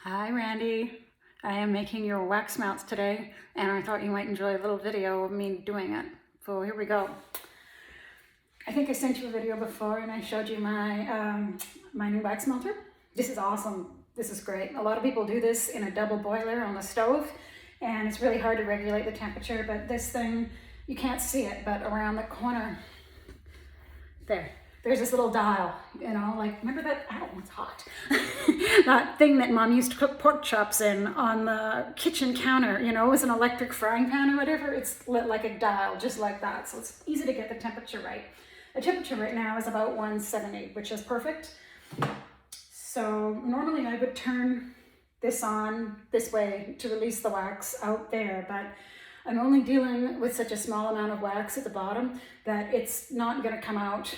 Hi Randy, I am making your wax melts today and I thought you might enjoy a little video of me doing it. So here we go. I think I sent you a video before and I showed you my new wax melter. This is awesome. This is great. A lot of people do this in a double boiler on the stove and it's really hard to regulate the temperature, but this thing, you can't see it, but around the corner, there's this little dial, you know, like, remember that? Ow, it's hot. That thing that Mom used to cook pork chops in on the kitchen counter, you know, it was an electric frying pan or whatever. It's lit like a dial, just like that. So it's easy to get the temperature right. The temperature right now is about 170, which is perfect. So normally I would turn this on this way to release the wax out there, but I'm only dealing with such a small amount of wax at the bottom that it's not going to come out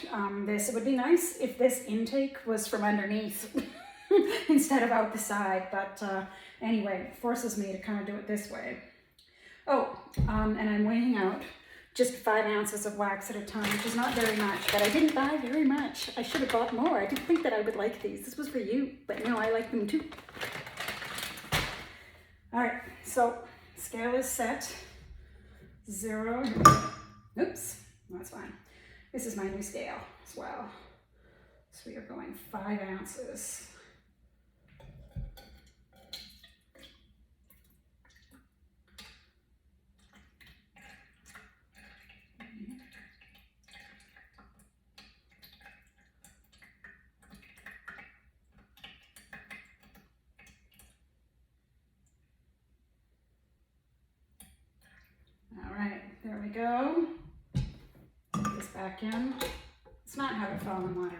this. It would be nice if this intake was from underneath instead of out the side, but anyway, it forces me to kind of do it this way. Oh, and I'm weighing out just 5 ounces of wax at a time, which is not very much, but I didn't buy very much. I should have bought more. I didn't think that I would like these. This was for you, but no, I like them too. All right, so scale is set. 0, oops, that's fine. This is my new scale as well. So we are going 5 ounces. There we go. Put this back in. It's not how to fall in water.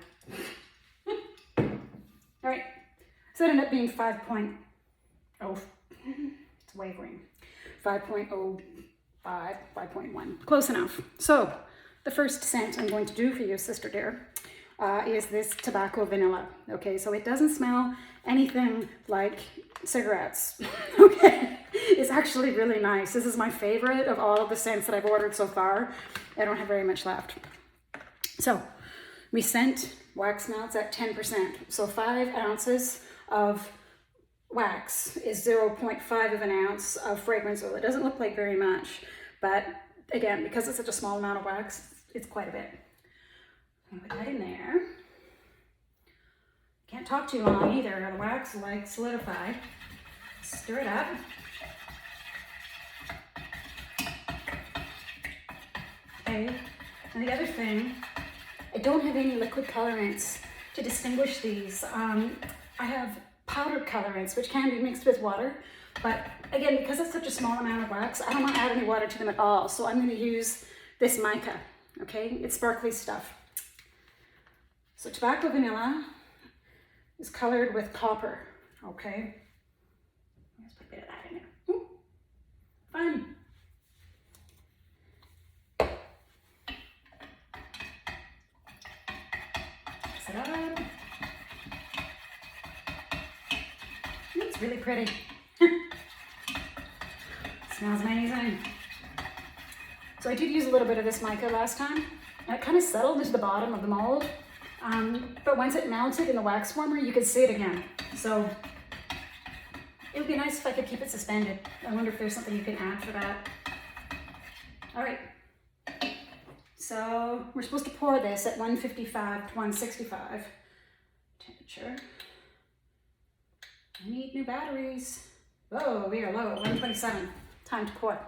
All right, so it ended up being 5.0. It's wavering. 5.05, 5.1. Close enough. So the first scent I'm going to do for you, sister dear, is this tobacco vanilla. Okay, so it doesn't smell anything like cigarettes. Okay. It's actually really nice. This is my favorite of all of the scents that I've ordered so far. I don't have very much left. So we sent wax melts at 10%. So 5 ounces of wax is 0.5 of an ounce of fragrance oil. It doesn't look like very much, but again, because it's such a small amount of wax, it's quite a bit. I'll put that in there. Can't talk too long either. The wax will like solidify. Stir it up. Okay, and the other thing, I don't have any liquid colorants to distinguish these. I have powdered colorants, which can be mixed with water, but again, because it's such a small amount of wax, I don't want to add any water to them at all, so I'm going to use this mica, okay? It's sparkly stuff. So tobacco vanilla is colored with copper, okay? Let's put a bit of that in there. Ooh, fun. It up. It's really pretty. Smells amazing. So I did use a little bit of this mica last time, and it kind of settled into the bottom of the mold. But once it mounted in the wax warmer, you could see it again. So it would be nice if I could keep it suspended. I wonder if there's something you can add for that. All right. So we're supposed to pour this at 155 to 165 temperature. I need new batteries. Whoa, we are low at 127. Time to pour.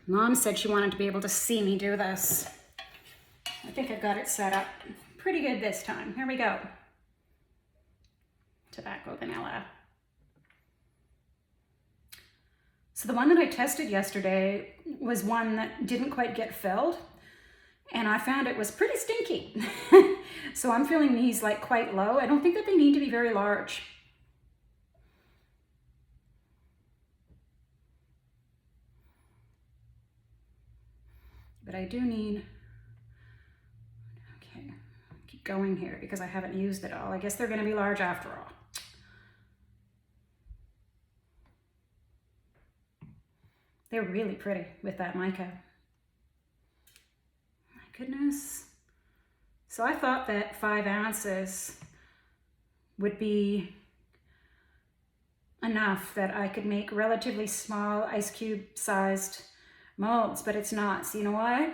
Mom said she wanted to be able to see me do this. I think I've got it set up pretty good this time. Here we go. Tobacco vanilla. So the one that I tested yesterday was one that didn't quite get filled, and I found it was pretty stinky. So I'm feeling these like quite low. I don't think that they need to be very large. But I do need, okay, keep going here because I haven't used it all. I guess they're going to be large after all. They're really pretty with that mica. My goodness. So I thought that 5 ounces would be enough that I could make relatively small ice cube sized molds, but it's not. So you know why?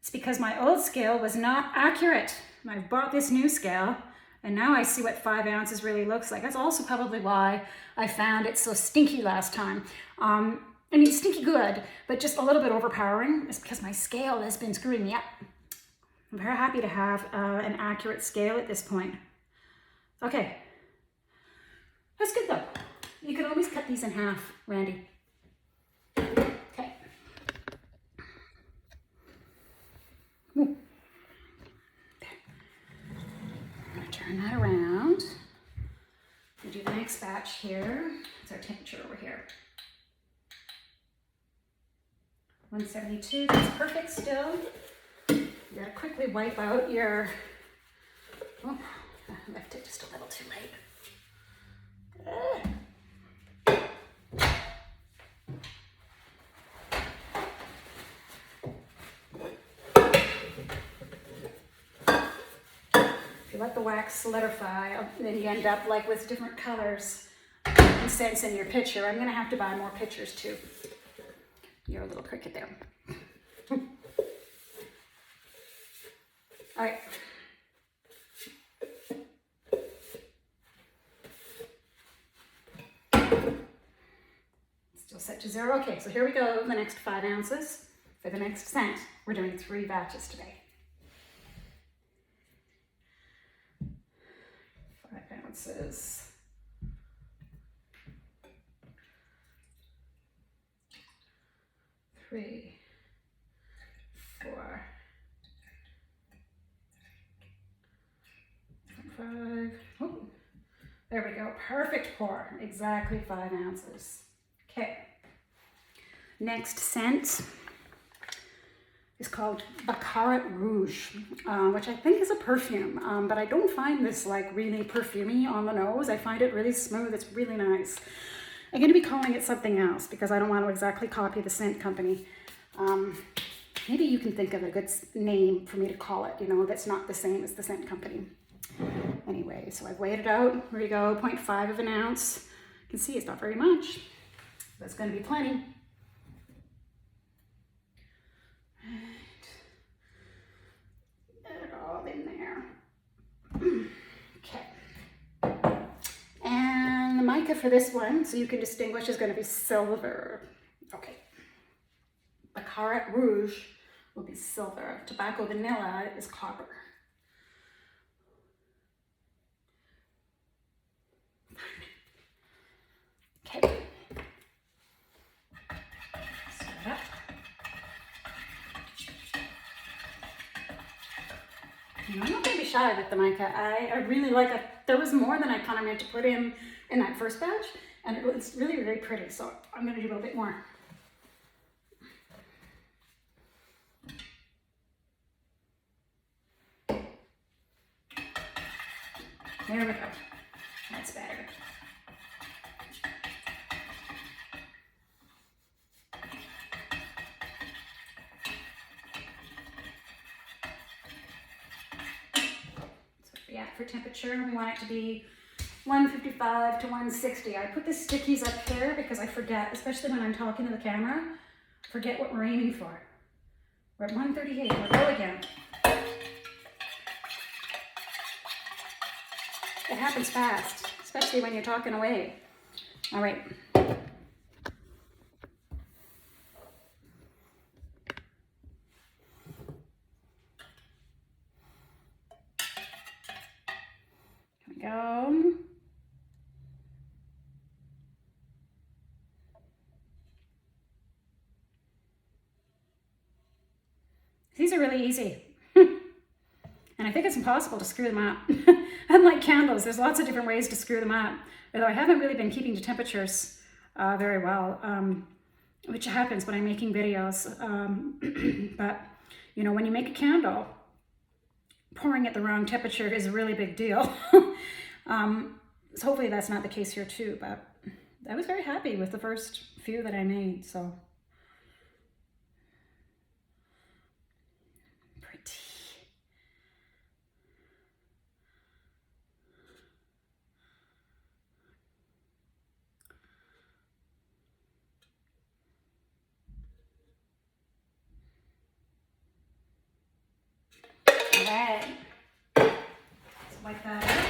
It's because my old scale was not accurate. I've bought this new scale and now I see what 5 ounces really looks like. That's also probably why I found it so stinky last time. I mean, stinky good, but just a little bit overpowering. It's because my scale has been screwing me up. I'm very happy to have an accurate scale at this point. Okay, that's good though. You can always cut these in half, Randy. Okay. Ooh. I'm gonna turn that around. We'll do the next batch here. It's our temperature over here. 172, that's perfect still. You gotta quickly wipe out your, oh, I left it just a little too late. If you let the wax solidify, then you end up like with different colors and scents in your pitcher. I'm gonna have to buy more pitchers too. You're a little cricket there. All right. Still set to 0. Okay, so here we go, the next 5 ounces for the next scent. We're doing 3 batches today. 5 ounces. 3, 4, 5. Oh, there we go. Perfect pour. Exactly 5 ounces. Okay. Next scent is called Baccarat Rouge, which I think is a perfume, but I don't find this like really perfumey on the nose. I find it really smooth. It's really nice. I'm going to be calling it something else because I don't want to exactly copy the scent company. Maybe you can think of a good name for me to call it, you know, that's not the same as the scent company. Anyway, so I've weighed it out. Here we go, 0.5 of an ounce. You can see it's not very much. That's going to be plenty. Right. Get it all in there. Okay. And the mica for this one, so you can distinguish, is going to be silver. Okay. Baccarat Rouge will be silver. Tobacco Vanilla is copper. Okay. Stir it up. I'm not going to be shy with the mica. I really like it. There was more than I kind of meant to put in that first batch, and it's really, really pretty. So I'm going to do a little bit more. There we go. That's better. Yeah, for temperature, we want it to be 155 to 160. I put the stickies up here because I forget, especially when I'm talking to the camera, forget what we're aiming for. We're at 138, we'll go again. It happens fast, especially when you're talking away. All right. Here we go. These are really easy. And I think it's impossible to screw them up. Unlike candles, there's lots of different ways to screw them up. Although I haven't really been keeping to temperatures very well, which happens when I'm making videos. But, you know, when you make a candle, pouring at the wrong temperature is a really big deal. So hopefully that's not the case here too, but I was very happy with the first few that I made, so. Pretty. right. Let's wipe that out.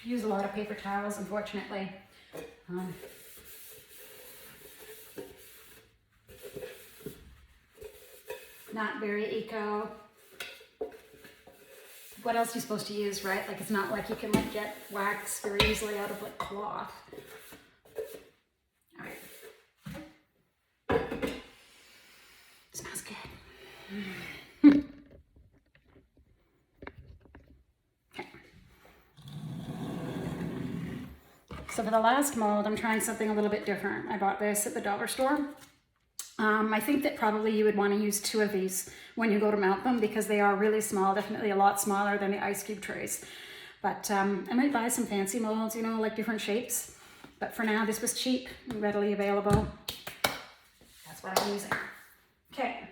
Use a lot of paper towels, unfortunately. Not very eco. What else are you supposed to use, right? Like, it's not like you can like get wax very easily out of like cloth. All right. Smells good. Okay. So for the last mold, I'm trying something a little bit different. I bought this at the dollar store. I think that probably you would want to use 2 of these when you go to mount them because they are really small, definitely a lot smaller than the ice cube trays. But I might buy some fancy molds, you know, like different shapes. But for now, this was cheap and readily available. That's what I'm using. Okay.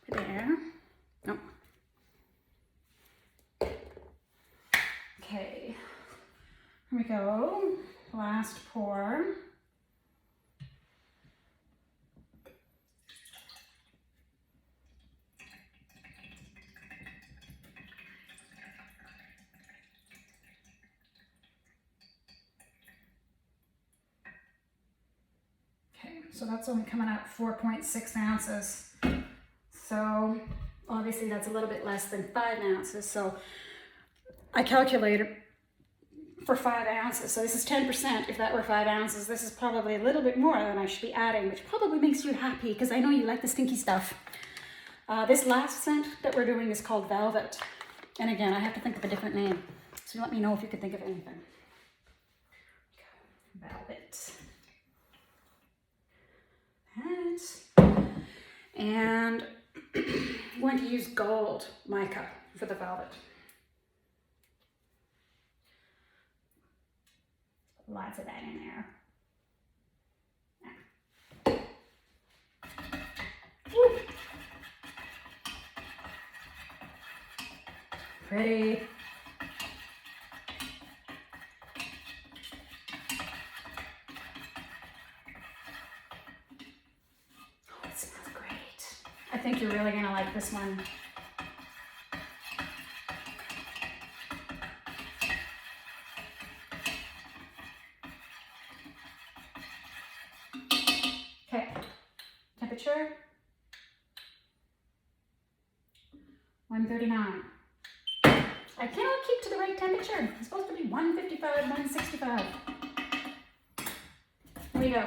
There. Nope. Okay. Here we go. Last pour. So that's only coming out 4.6 ounces. So obviously that's a little bit less than 5 ounces. So I calculated for 5 ounces. So this is 10%. If that were 5 ounces, this is probably a little bit more than I should be adding, which probably makes you happy because I know you like the stinky stuff. This last scent that we're doing is called Velvet. And again, I have to think of a different name. So let me know if you can think of anything. Velvet. And I'm going to use gold mica for the velvet. Lots of that in there. Woo. Pretty. I think you're really gonna like this one. Okay, temperature 139. I cannot keep to the right temperature. It's supposed to be 155, 165. Here we go.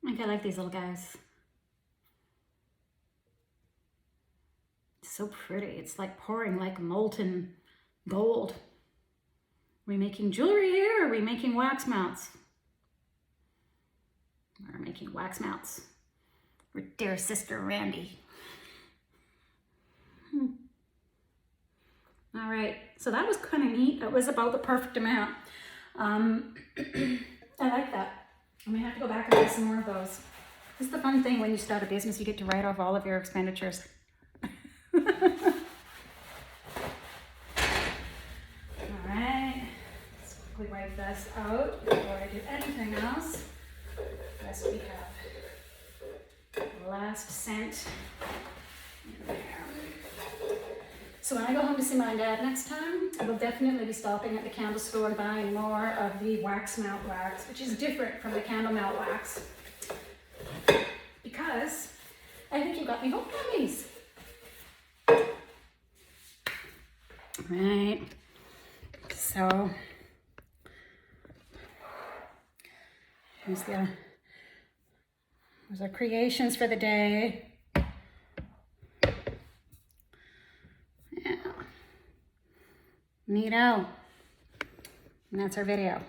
I think I like these little guys. It's so pretty. It's like pouring like molten gold. Are we making jewelry here or are we making wax mounts? We're making wax mounts. For dear sister Randi. All right, so that was kind of neat. That was about the perfect amount. I like that. I'm gonna have to go back and buy some more of those. This is the fun thing when you start a business, you get to write off all of your expenditures. All right, let's quickly wipe this out before I do anything else. Yes, we have the last scent in there. So when I go home to see my dad next time, I will definitely be stopping at the candle store and buying more of the wax melt wax, which is different from the candle melt wax. Because I think you got me hooked on these. Right. So there's our creations for the day. Yeah. Neato. And that's our video.